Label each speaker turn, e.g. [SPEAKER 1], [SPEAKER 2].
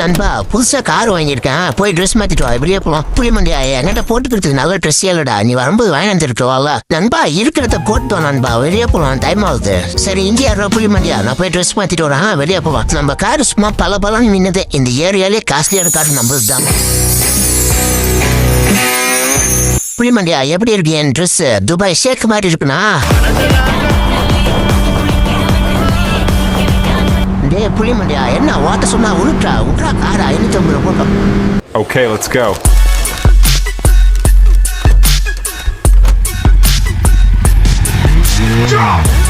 [SPEAKER 1] நண்பா புதுசா கார் வாங்கியிருக்கேன், போய் ட்ரெஸ் மாத்திட்டு வா, வெளியே போலாம். புரியமாண்டியா, என்கிட்ட போட்டுக்கிறதுக்கு நல்ல ட்ரெஸ் இல்லடா, நீ வரும்போது வாங்கி வந்துருக்கோம்ல நண்பா. இருக்கிறத போட்டு நண்பா, வெளியே போலாம், டைம் ஆகுது. சரி இங்கே யாரோ புரியமாண்டியா, நான் போய் ட்ரெஸ் மாத்திட்டு வரேன், வெளியே போலாம். நம்ம கார் சும்மா பல நின்னது, இந்த ஏரியாலே காஸ்ட்லியான கார் நம்மளுக்கு தான். புரியமாண்டியா, எப்படி இருக்கு என் ட்ரெஸ்? துபாய் ஷேக் மாதிரி இருக்குண்ணா. டேய் புரியமாண்டியா, என்ன ஓட்ட சொன்னா உருட்டா காரா 550 போட்டோம்.
[SPEAKER 2] Okay, let's go.
[SPEAKER 3] Drop!